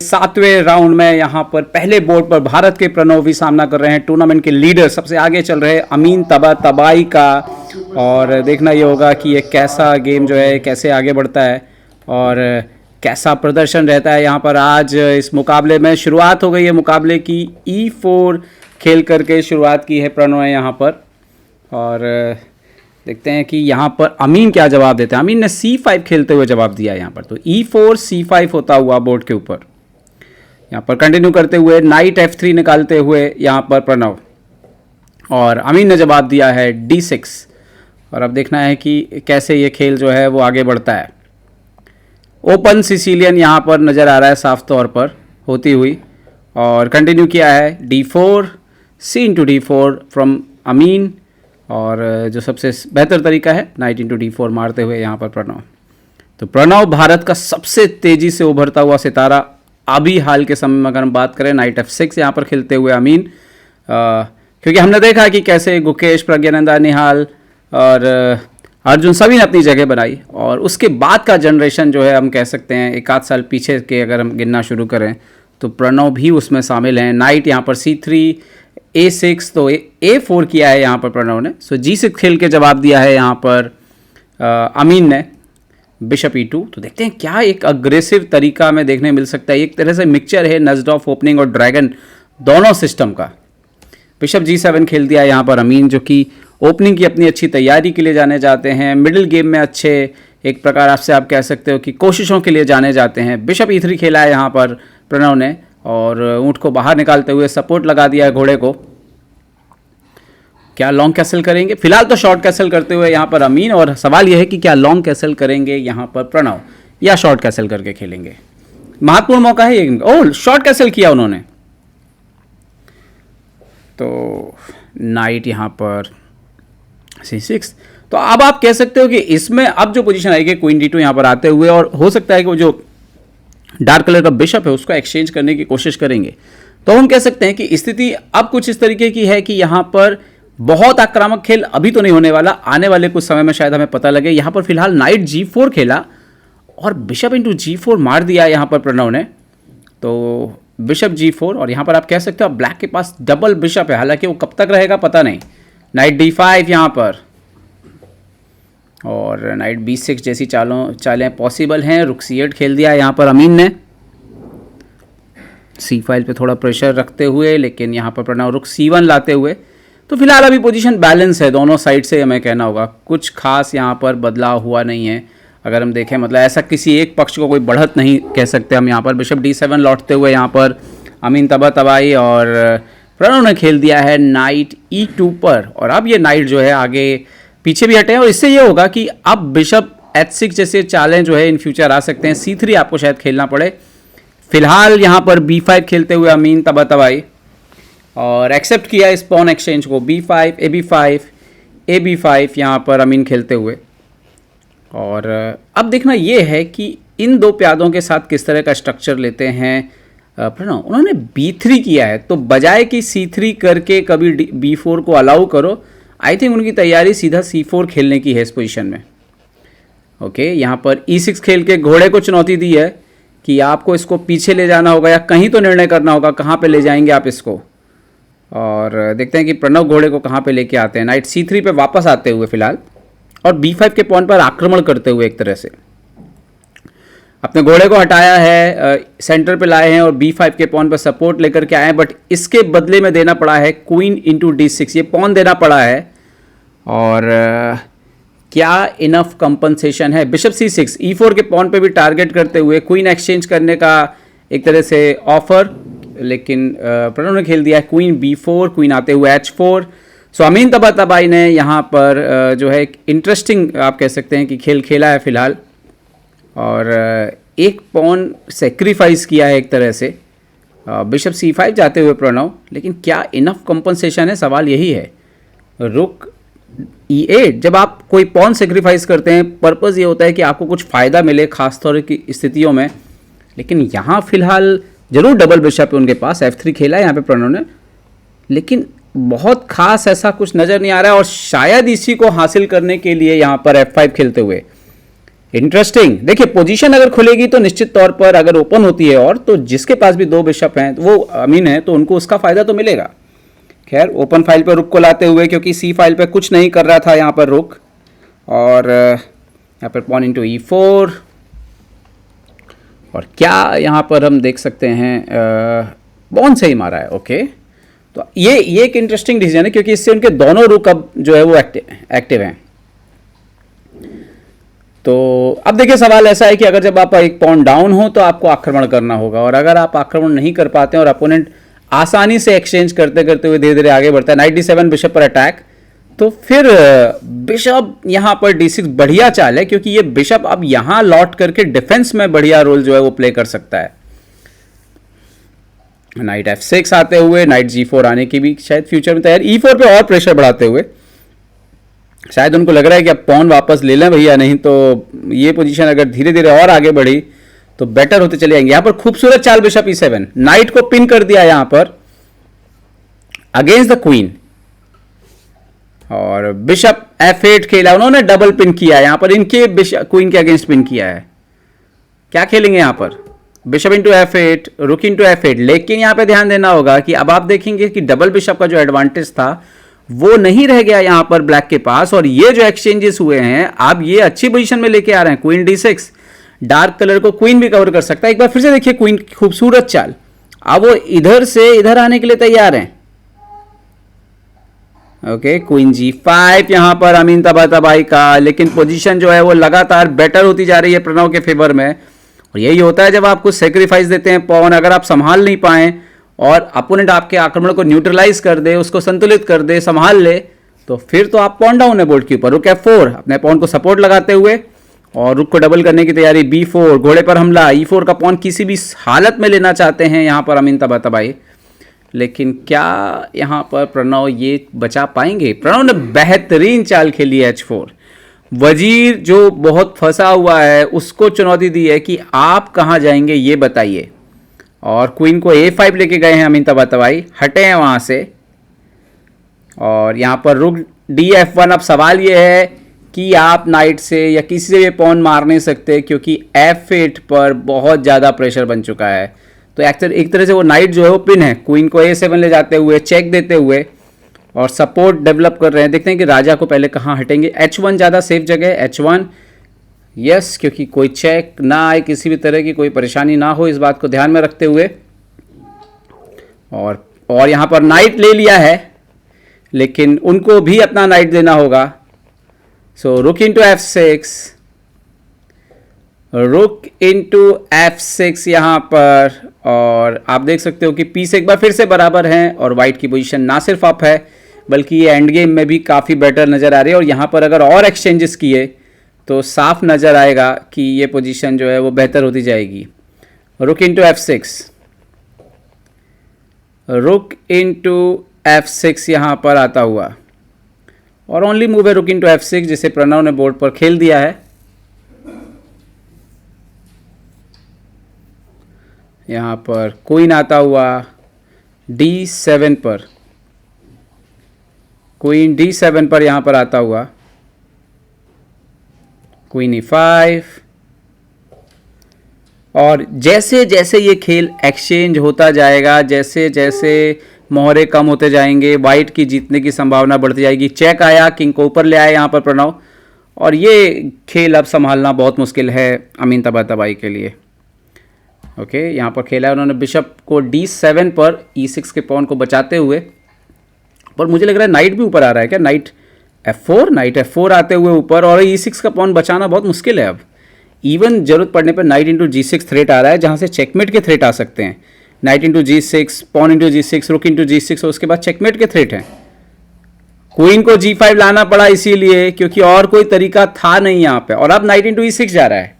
सातवें राउंड में यहाँ पर पहले बोर्ड पर भारत के प्रणव भी सामना कर रहे हैं टूर्नामेंट के लीडर, सबसे आगे चल रहे अमीन तबाई का। और देखना ये होगा कि ये कैसा गेम जो है कैसे आगे बढ़ता है और कैसा प्रदर्शन रहता है यहाँ पर। आज इस मुकाबले में शुरुआत हो गई है मुकाबले की, E4 खेल करके शुरुआत की है प्रणव ने यहाँ पर। और देखते हैं कि यहाँ पर अमीन क्या जवाब देते हैं। अमीन ने C5 खेलते हुए जवाब दिया यहाँ पर, तो E4 C5 होता हुआ बोर्ड के ऊपर। यहाँ पर कंटिन्यू करते हुए नाइट F3 निकालते हुए यहाँ पर प्रणव, और अमीन ने जवाब दिया है D6। और अब देखना है कि कैसे ये खेल जो है वो आगे बढ़ता है। ओपन सिसिलियन यहाँ पर नज़र आ रहा है साफ तौर पर होती हुई, और कंटिन्यू किया है D4 C/D4 फ्रॉम अमीन। और जो सबसे बेहतर तरीका है नाइट D4 मारते हुए यहाँ पर प्रणव। तो प्रणव भारत का सबसे तेज़ी से उभरता हुआ सितारा अभी हाल के समय में अगर हम बात करें, नाइट F6 यहाँ पर खेलते हुए अमीन। क्योंकि हमने देखा कि कैसे गुकेश, प्रज्ञानंदा, निहाल और अर्जुन सभी ने अपनी जगह बनाई, और उसके बाद का जनरेशन जो है हम कह सकते हैं एक आध साल पीछे के अगर हम गिनना शुरू करें तो प्रणव भी उसमें शामिल हैं। नाइट यहाँ पर C3 A6, तो A4 किया है यहाँ पर प्रणव ने। सो G6 खेल के जवाब दिया है यहाँ पर अमीन ने, बिशप E2। तो देखते हैं क्या एक अग्रेसिव तरीका में देखने मिल सकता है। एक तरह से मिक्सचर है नज़्डॉफ ओपनिंग और ड्रैगन दोनों सिस्टम का। बिशप G7 खेल दिया यहाँ पर अमीन, जो कि ओपनिंग की अपनी अच्छी तैयारी के लिए जाने जाते हैं, मिडिल गेम में अच्छे एक प्रकार आपसे आप कह सकते हो कि कोशिशों के लिए जाने जाते हैं। बिशप E3 खेला है यहाँ पर प्रणव ने, और ऊँट को बाहर निकालते हुए सपोर्ट लगा दिया है घोड़े को। क्या लॉन्ग कैसल करेंगे? फिलहाल तो शॉर्ट कैसल करते हुए यहाँ पर अमीन, और सवाल यह है कि क्या लॉन्ग कैसल करेंगे यहाँ पर प्रणव या शॉर्ट कैसल करके खेलेंगे। महत्वपूर्ण मौका है ये। ओह, शॉर्ट कैसल किया उन्होंने, तो नाइट यहाँ पर C6। तो अब आप कह सकते हो कि इसमें अब जो पोजीशन आएगी क्वीन D2 यहाँ पर आते हुए, और हो सकता है कि वो जो डार्क कलर का बिशप है उसको एक्सचेंज करने की कोशिश करेंगे। तो हम कह सकते हैं कि स्थिति अब कुछ इस तरीके की है कि यहाँ पर बहुत आक्रामक खेल अभी तो नहीं होने वाला, आने वाले कुछ समय में शायद हमें पता लगे। यहाँ पर फिलहाल नाइट G4 खेला और बिशप G4 मार दिया यहाँ पर प्रणव ने। तो बिशप G4, और यहाँ पर आप कह सकते हो ब्लैक के पास डबल बिशप है, हालांकि वो कब तक रहेगा पता नहीं। नाइट D5 यहाँ पर, और नाइट B6 जैसी चालें पॉसिबल हैं। रुक C8 खेल दिया यहाँ पर अमीन ने, C5 पे थोड़ा प्रेशर रखते हुए, लेकिन यहाँ पर प्रणव रुक C1 लाते हुए। तो फिलहाल अभी पोजीशन बैलेंस है दोनों साइड से, हमें कहना होगा कुछ खास यहाँ पर बदलाव हुआ नहीं है। अगर हम देखें मतलब ऐसा किसी एक पक्ष को कोई बढ़त नहीं कह सकते हम यहाँ पर। बिशप D7 लौटते हुए यहाँ पर अमीन तबाई, और प्रणव ने खेल दिया है नाइट E2 पर। और अब ये नाइट जो है आगे पीछे भी हटे हैं, और इससे ये होगा कि अब बिशप H6 जैसे चालें जो है इन फ्यूचर आ सकते हैं। C3 आपको शायद खेलना पड़े। फिलहाल यहाँ पर B5 खेलते हुए अमीन तबाई, और एक्सेप्ट किया इस पॉन एक्सचेंज को। B5 AB5 AB5 यहाँ पर अमीन खेलते हुए। और अब देखना ये है कि इन दो प्यादों के साथ किस तरह का स्ट्रक्चर लेते हैं प्रणव। उन्होंने B3 किया है, तो बजाय कि C3 करके कभी B4 को अलाउ करो, आई थिंक उनकी तैयारी सीधा C4 खेलने की है इस पोजीशन में। ओके, यहाँ पर E6 खेल के घोड़े को चुनौती दी है कि आपको इसको पीछे ले जाना होगा या कहीं तो निर्णय करना होगा कहाँ पे ले जाएंगे आप इसको। और देखते हैं कि प्रणव घोड़े को कहाँ पे लेके आते हैं। नाइट C3 पे वापस आते हुए फिलहाल, और B5 के पॉइंट पर आक्रमण करते हुए एक तरह से अपने घोड़े को हटाया है, सेंटर पे लाए हैं और B5 के पॉन पर सपोर्ट लेकर के आए हैं। बट इसके बदले में देना पड़ा है क्वीन D6, ये पॉन देना पड़ा है। और क्या इनफ कंपनसेशन है? बिशप C6 E4 के पॉन पे भी टारगेट करते हुए क्वीन एक्सचेंज करने का एक तरह से ऑफर, लेकिन प्रणव ने खेल दिया है क्वीन B4, क्वीन आते हुए H4। सो अमीन तबाई ने यहाँ पर जो है एक इंटरेस्टिंग आप कह सकते हैं कि खेल खेला है फिलहाल, और एक पॉन सेक्रीफाइस किया है एक तरह से। बिशप C5 जाते हुए प्रणव, लेकिन क्या इनफ कंपनसेशन है, सवाल यही है। रुक E8, जब आप कोई पॉन सेक्रीफाइस करते हैं पर्पज़ ये होता है कि आपको कुछ फ़ायदा मिले खासतौर की स्थितियों में, लेकिन यहाँ फिलहाल जरूर डबल बिशप है उनके पास। F3 खेला है यहाँ पे प्रणव ने, लेकिन बहुत खास ऐसा कुछ नज़र नहीं आ रहा है। और शायद इसी को हासिल करने के लिए यहाँ पर F5 खेलते हुए इंटरेस्टिंग। देखिए पोजीशन अगर खुलेगी तो निश्चित तौर पर अगर ओपन होती है और तो जिसके पास भी 2 बिशप हैं वो अमीन है तो उनको उसका फायदा तो मिलेगा। खैर ओपन फाइल पर रुक को लाते हुए, क्योंकि सी फाइल पे कुछ नहीं कर रहा था यहाँ पर रुक, और यहाँ पर पॉन इंटू E4, और क्या यहाँ पर हम देख सकते हैं पॉन से ही मारा है। ओके, तो ये एक इंटरेस्टिंग डिसीजन है क्योंकि इससे उनके दोनों रुक अब जो है वो एक्टिव हैं। तो अब देखिए सवाल ऐसा है कि अगर जब आप एक पॉन डाउन हो तो आपको आक्रमण करना होगा, और अगर आप आक्रमण नहीं कर पाते हैं और अपोनेंट आसानी से एक्सचेंज करते करते हुए धीरे धीरे आगे बढ़ता है, नाइट D7 बिशप पर अटैक, तो फिर बिशप यहाँ पर D6 बढ़िया चाल है क्योंकि ये बिशप अब यहाँ लौट करके डिफेंस में बढ़िया रोल जो है वो प्ले कर सकता है। नाइट F6 आते हुए नाइट G4 आने की भी शायद फ्यूचर में तैयार, E4 पे और प्रेशर बढ़ाते हुए शायद उनको लग रहा है कि अब पॉन वापस ले लें भैया, नहीं तो ये पोजीशन अगर धीरे धीरे और आगे बढ़ी तो बेटर होते चले जाएंगे। यहां पर खूबसूरत चाल बिशप E7, नाइट को पिन कर दिया यहां पर अगेंस्ट द क्वीन, और बिशप F8 खेला, उन्होंने डबल पिन किया यहां पर, इनके बिशप क्वीन के अगेंस्ट पिन किया है। क्या खेलेंगे यहां पर? बिशप इंटू F8, रुक इंटू F8, लेकिन यहां पर ध्यान देना होगा कि अब आप देखेंगे कि डबल बिशप का जो एडवांटेज था वो नहीं रह गया यहां पर ब्लैक के पास, और ये जो एक्सचेंजेस हुए हैं अब ये अच्छी पोजीशन में लेके आ रहे हैं। क्वीन D6, डार्क कलर को क्वीन भी कवर कर सकता है। एक बार फिर से देखिए क्वीन की खूबसूरत चाल, अब वो इधर से इधर आने के लिए तैयार हैं। ओके, क्वीन G5 यहां पर अमीन तबाही का, लेकिन पोजीशन जो है वो लगातार बेटर होती जा रही है प्रणव के फेवर में, और यही होता है जब आप कुछ सेक्रीफाइस देते हैं पॉन, अगर आप संभाल नहीं पाए और अपोनेंट आपके आक्रमण को न्यूट्रलाइज कर दे, उसको संतुलित कर दे, संभाल ले, तो फिर तो आप पॉन डाउन है बोर्ड के ऊपर। रुक F4 अपने पॉन को सपोर्ट लगाते हुए, और रुक को डबल करने की तैयारी, B4 घोड़े पर हमला, E4 का पॉन किसी भी हालत में लेना चाहते हैं यहाँ पर अमीन तबाही, लेकिन क्या यहाँ पर प्रणव ये बचा पाएंगे? प्रणव ने बेहतरीन चाल खेली है H4, वजीर जो बहुत फंसा हुआ है उसको चुनौती दी है कि आप कहाँ जाएंगे ये बताइए, और क्वीन को A5 लेके गए हैं अमीन तबाही, हटे हैं वहाँ से, और यहाँ पर रुक DF1। अब सवाल ये है कि आप नाइट से या किसी से भी पॉन मार नहीं सकते क्योंकि F8 पर बहुत ज़्यादा प्रेशर बन चुका है। तो एक तरह से वो नाइट जो है वो पिन है, क्वीन को A7 ले जाते हुए, चेक देते हुए, और सपोर्ट डेवलप कर रहे हैं। देखते हैं कि राजा को पहले कहाँ हटेंगे। H1 ज़्यादा सेफ जगह है, H1 यस, क्योंकि कोई चेक ना आए, किसी भी तरह की कोई परेशानी ना हो, इस बात को ध्यान में रखते हुए, और यहाँ पर नाइट ले लिया है लेकिन उनको भी अपना नाइट देना होगा। सो रुक इंटू F6, रुक इंटू F6 यहाँ पर, और आप देख सकते हो कि पीस एक बार फिर से बराबर हैं, और वाइट की पोजीशन ना सिर्फ अप है बल्कि ये एंड गेम में भी काफ़ी बेटर नज़र आ रही है, और यहाँ पर अगर और एक्सचेंजेस किए तो साफ नज़र आएगा कि ये पोजीशन जो है वो बेहतर होती जाएगी। रुक इंटू F6, रुक इंटू F6 यहाँ पर आता हुआ, और ओनली मूव है रुक इंटू F6 जिसे प्रणव ने बोर्ड पर खेल दिया है। यहाँ पर क्वीन आता हुआ D7 पर, क्वीन D7 पर यहाँ पर आता हुआ, क्वीन E5, और जैसे जैसे ये खेल एक्सचेंज होता जाएगा, जैसे जैसे मोहरे कम होते जाएंगे, वाइट की जीतने की संभावना बढ़ती जाएगी। चेक आया, किंग को ऊपर ले आया यहाँ पर प्रणव, और ये खेल अब संभालना बहुत मुश्किल है अमीन तबाही के लिए। ओके, यहाँ पर खेला है उन्होंने बिशप को D7 पर E6 के पॉन को बचाते हुए, पर मुझे लग रहा है नाइट भी ऊपर आ रहा है क्या? नाइट F4 आते हुए ऊपर, और E6 का पॉन बचाना बहुत मुश्किल है अब। इवन जरूरत पड़ने पर नाइट इंटू G6 थ्रेट आ रहा है, जहाँ से चेकमेट के थ्रेट आ सकते हैं। Night into G6, pawn into G6, रुक इंटू G6, और उसके बाद चेकमेट के थ्रेट हैं। क्वीन को G5 लाना पड़ा इसीलिए क्योंकि और कोई तरीका था नहीं यहाँ पे, और अब नाइट इंटू E6 जा रहा है,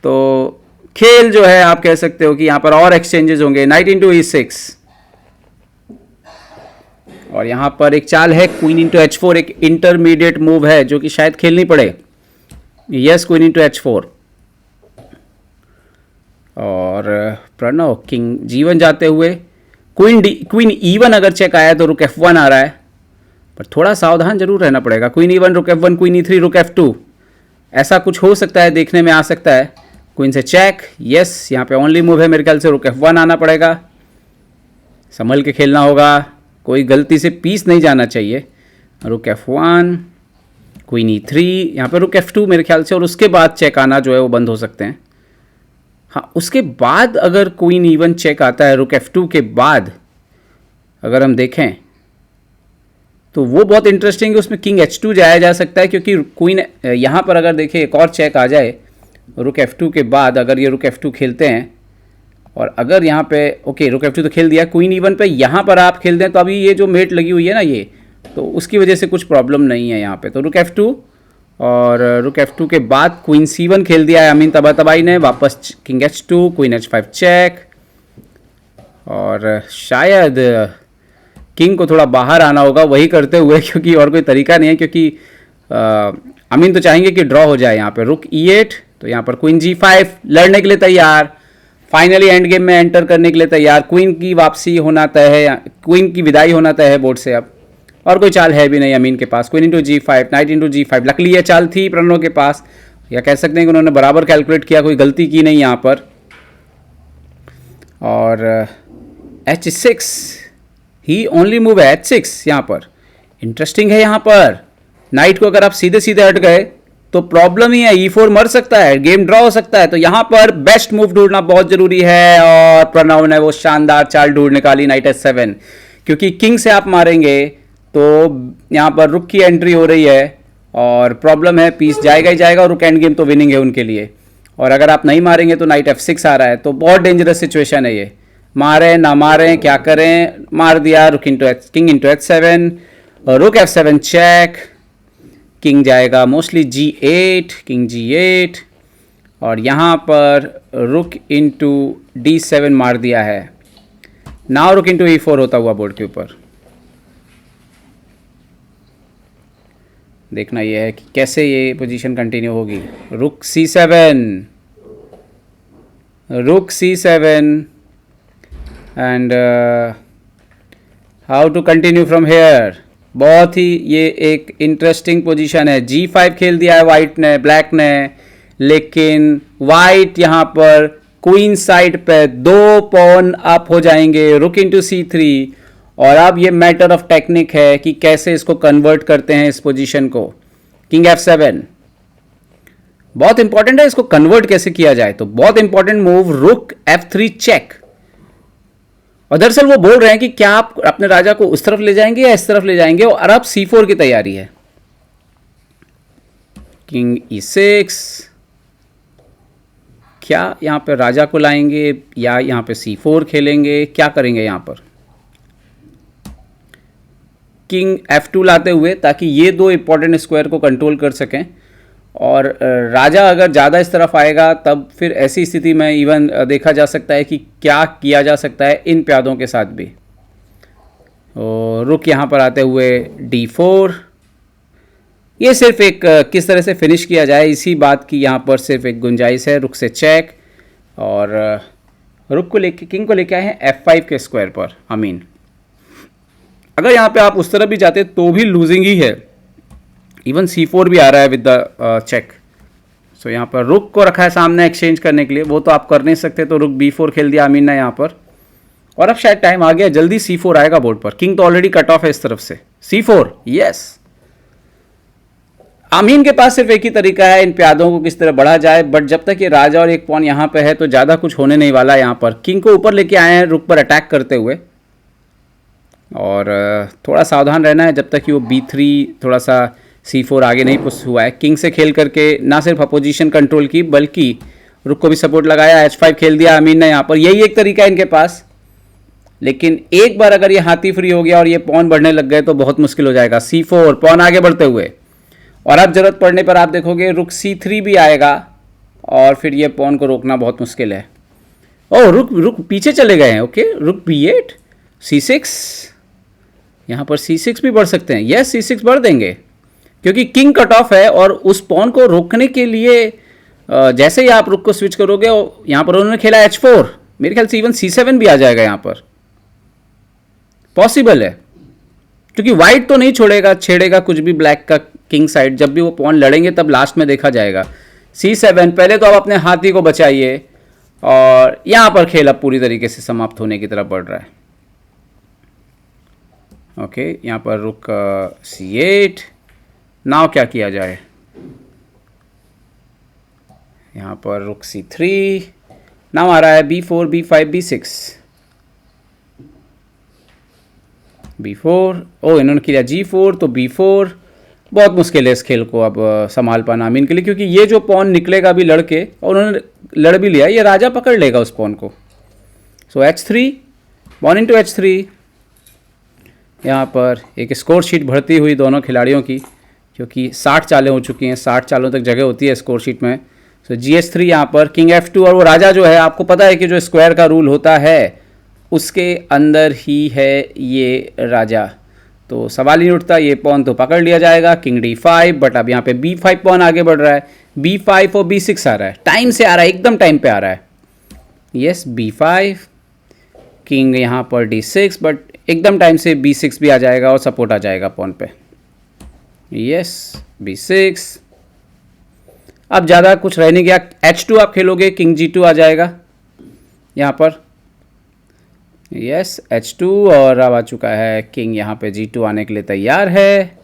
तो खेल जो है आप कह सकते हो कि यहाँ पर और एक्सचेंजेस होंगे। नाइट इंटू E6, और यहाँ पर एक चाल है क्वीन इंटू H4, एक इंटरमीडिएट मूव है जो कि शायद खेलनी पड़े। यस, क्वीन इंटू H4, और प्रणव किंग G1 जाते हुए, क्वीन E1 अगर चेक आया तो रुक F1 आ रहा है, पर थोड़ा सावधान जरूर रहना पड़ेगा। क्वीन E1, रुक F1, क्वीन E3, रुक F2, ऐसा कुछ हो सकता है, देखने में आ सकता है। क्वीन से चेक, यस, यहाँ पे ओनली मूव है मेरे ख्याल से। रुक F1 आना पड़ेगा, संभल के खेलना होगा, कोई गलती से पीस नहीं जाना चाहिए। रुक F1, क्वीन E3, यहाँ पे रुक F2 मेरे ख्याल से, और उसके बाद चेक आना जो है वो बंद हो सकते हैं। हाँ, उसके बाद अगर क्वीन E1 चेक आता है रुक F2 के बाद, अगर हम देखें तो वो बहुत इंटरेस्टिंग है। उसमें किंग H2 जाया जा सकता है, क्योंकि क्वीन यहाँ पर अगर देखें एक और चेक आ जाए रुक F2 के बाद, अगर ये रुक F2 खेलते हैं और अगर यहाँ पे ओके रुक F2 तो खेल दिया, क्वीन E1 पे यहाँ पर आप खेल दें तो अभी ये जो मेट लगी हुई है ना ये, तो उसकी वजह से कुछ प्रॉब्लम नहीं है यहाँ पे। तो रुक F2 और रुक F2 के बाद क्वीन C1 खेल दिया है अमीन तबातबाई ने, वापस king H2, queen H5 check, और शायद किंग को थोड़ा बाहर आना होगा वही करते हुए, क्योंकि और कोई तरीका नहीं है, क्योंकि अमीन तो चाहेंगे कि ड्रॉ हो जाए यहाँ पे। रुक E8, तो यहाँ पर क्वीन G5 लड़ने के लिए तैयार, फाइनली एंड गेम में एंटर करने के लिए तैयार। क्वीन की वापसी होना तय है, क्वीन की विदाई होना तय है बोर्ड से अब, और कोई चाल है भी नहीं अमीन के पास। Queen into G5, knight into G5, luckily ये चाल थी प्रणव के पास, या कह सकते हैं कि उन्होंने बराबर कैलकुलेट किया, कोई गलती की नहीं यहाँ पर। और H6, ही ओनली मूव है H6 यहाँ पर। इंटरेस्टिंग है यहाँ पर, नाइट को अगर आप सीधे सीधे हट गए तो प्रॉब्लम ही है, E4 मर सकता है, गेम ड्रॉ हो सकता है। तो यहाँ पर बेस्ट मूव ढूंढना बहुत जरूरी है, और प्रणव ने वो शानदार चाल ढूंढ निकाली नाइट H7, क्योंकि किंग से आप मारेंगे तो यहाँ पर रुक की एंट्री हो रही है, और प्रॉब्लम है, पीस जाएगा ही जाएगा, और रुक एंड गेम तो विनिंग है उनके लिए। और अगर आप नहीं मारेंगे तो नाइट F6 आ रहा है, तो बहुत डेंजरस सिचुएशन है ये। मारें ना मारें, क्या करें, मार दिया, रुक इंटू किंग इंटू H7, रुक F7 चेक, किंग जाएगा मोस्टली G8, किंग G8, और यहाँ पर रुक इंटू D7 मार दिया है। नाउ रुक इंटू E4 होता हुआ बोर्ड के ऊपर। देखना यह है कि कैसे ये पोजीशन कंटिन्यू होगी। रुक C7, रुक C7, and how to continue from here. बहुत ही ये एक इंटरेस्टिंग पोजीशन है। G5 खेल दिया है वाइट ने, ब्लैक ने, लेकिन वाइट यहाँ पर क्वीन साइड पे 2 पॉन अप हो जाएंगे, रुक इंटू C3, और अब ये मैटर ऑफ टेक्निक है कि कैसे इसको कन्वर्ट करते हैं इस पोजीशन को। किंग F7 बहुत इंपॉर्टेंट है, इसको कन्वर्ट कैसे किया जाए। तो बहुत इंपॉर्टेंट मूव रुक F3 चेक, और दरअसल वो बोल रहे हैं कि क्या आप अपने राजा को उस तरफ ले जाएंगे या इस तरफ ले जाएंगे, और अब C4 की तैयारी है। किंग E6, क्या यहाँ पे राजा को लाएंगे या यहाँ पे C4 खेलेंगे, क्या करेंगे यहाँ पर। किंग F2 लाते हुए, ताकि ये 2 इंपॉर्टेंट स्क्वायर को कंट्रोल कर सकें, और राजा अगर ज़्यादा इस तरफ आएगा तब फिर ऐसी स्थिति में इवन देखा जा सकता है कि क्या किया जा सकता है इन प्यादों के साथ भी। और रुक यहाँ पर आते हुए D4, ये सिर्फ एक किस तरह से फिनिश किया जाए इसी बात की यहाँ पर सिर्फ एक गुंजाइश है। रुक से चेक, और रुक को लेके किंग को लेके आए हैं F5 के स्क्वायर पर अमीन। अगर यहाँ पे आप उस तरफ भी जाते तो भी लूजिंग ही है। इवन C4 भी आ रहा है विद द चेक। सो यहाँ पर रुक को रखा है सामने एक्सचेंज करने के लिए, वो तो आप कर नहीं सकते, तो रुक B4 खेल दिया अमीन ने यहाँ पर, और अब शायद टाइम आ गया, जल्दी C4 आएगा बोर्ड पर। किंग तो ऑलरेडी कट ऑफ है इस तरफ से। C4, yes. अमीन के पास सिर्फ एक ही तरीका है इन प्यादों को किस तरह बढ़ा जाए, बट जब तक ये राजा और एक पॉन यहाँ पे है तो ज़्यादा कुछ होने नहीं वाला। यहाँ पर किंग को ऊपर लेके आए हैं रुक पर अटैक करते हुए, और थोड़ा सावधान रहना है जब तक कि वो B3 थोड़ा सा C4 आगे नहीं पुश हुआ है। किंग से खेल करके ना सिर्फ अपोजिशन कंट्रोल की बल्कि रुक को भी सपोर्ट लगाया। H5 खेल दिया अमीन ने यहाँ पर, यही एक तरीका है इनके पास। लेकिन एक बार अगर ये हाथी फ्री हो गया और ये पॉन बढ़ने लग गए तो बहुत मुश्किल हो जाएगा। C4 पॉन आगे बढ़ते हुए, और अब जरूरत पड़ने पर आप देखोगे रुक C3 भी आएगा, और फिर ये पॉन को रोकना बहुत मुश्किल है। ओह रुक पीछे चले गए हैं। ओके, रुक B8, C6, यहाँ पर C6 भी बढ़ सकते हैं। यस, C6 बढ़ देंगे क्योंकि किंग कट ऑफ है, और उस पॉन को रोकने के लिए जैसे ही आप रुक को स्विच करोगे, यहाँ पर उन्होंने खेला H4, मेरे ख्याल से इवन C7 भी आ जाएगा यहाँ पर, पॉसिबल है, क्योंकि वाइट तो नहीं छेड़ेगा कुछ भी ब्लैक का किंग साइड, जब भी वो पॉन लड़ेंगे तब लास्ट में देखा जाएगा। C7, पहले तो आप अपने हाथी को बचाइए, और यहाँ पर खेल अब पूरी तरीके से समाप्त होने की तरफ बढ़ रहा है। ओके, यहाँ पर रुक C8, नाव क्या किया जाए, यहाँ पर रुक C3, नाव आ रहा है B4, B5, B6, B4, ओ इन्होंने किया G4, तो B4, बहुत मुश्किल है इस खेल को अब संभाल पाना अमीन के लिए, क्योंकि ये जो पॉन निकलेगा अभी लड़के, और उन्होंने लड़ भी लिया, ये राजा पकड़ लेगा उस पॉन को। सो H3, पॉन इंटू H3, यहाँ पर एक स्कोर शीट बढ़ती हुई दोनों खिलाड़ियों की, क्योंकि 60 चालें हो चुकी हैं, 60 चालों तक जगह होती है स्कोर शीट में। सो GH3 यहाँ पर किंग F2, और वो राजा जो है, आपको पता है कि जो स्क्वायर का रूल होता है उसके अंदर ही है ये राजा, तो सवाल ही नहीं उठता, ये पॉन तो पकड़ लिया जाएगा। किंग D5, बट अब यहाँ पे B5 पॉन आगे बढ़ रहा है, B5 और B6 आ रहा है, टाइम से आ रहा है, एकदम टाइम पे आ रहा है। यस, B5, किंग यहाँ पर D6, बट एकदम टाइम से B6 भी आ जाएगा और सपोर्ट आ जाएगा पॉन पे। यस, B6, अब ज़्यादा कुछ रह नहीं गया। H2 आप खेलोगे, किंग G2 आ जाएगा यहाँ पर। यस, H2, और अब आ चुका है किंग यहाँ पे G2 आने के लिए तैयार है,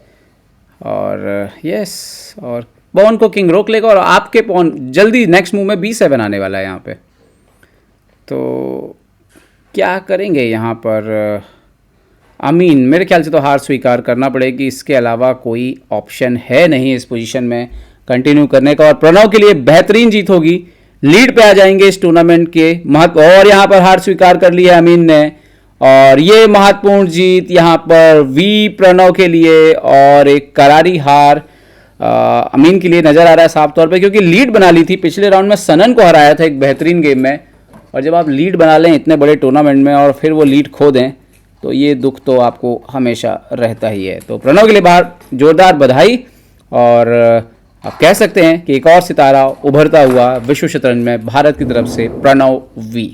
और यस, और पॉन को किंग रोक लेगा, और आपके पॉन जल्दी नेक्स्ट मूव में B7 आने वाला है यहाँ पे। तो क्या करेंगे यहाँ पर अमीन? मेरे ख्याल से तो हार स्वीकार करना पड़ेगी, इसके अलावा कोई ऑप्शन है नहीं इस पोजीशन में कंटिन्यू करने का, और प्रणव के लिए बेहतरीन जीत होगी, लीड पे आ जाएंगे इस टूर्नामेंट के महत्व, और यहाँ पर हार स्वीकार कर ली है अमीन ने, और ये महत्वपूर्ण जीत यहाँ पर वी प्रणव के लिए, और एक करारी हार अमीन के लिए नजर आ रहा है साफ तौर पे, क्योंकि लीड बना ली थी पिछले राउंड में, सनन को हराया था एक बेहतरीन गेम में, और जब आप लीड बना लें इतने बड़े टूर्नामेंट में और फिर वो लीड खो दें, तो ये दुख तो आपको हमेशा रहता ही है। तो प्रणव के लिए बाहर जोरदार बधाई, और आप कह सकते हैं कि एक और सितारा उभरता हुआ विश्व शतरंज में भारत की तरफ से प्रणव वी।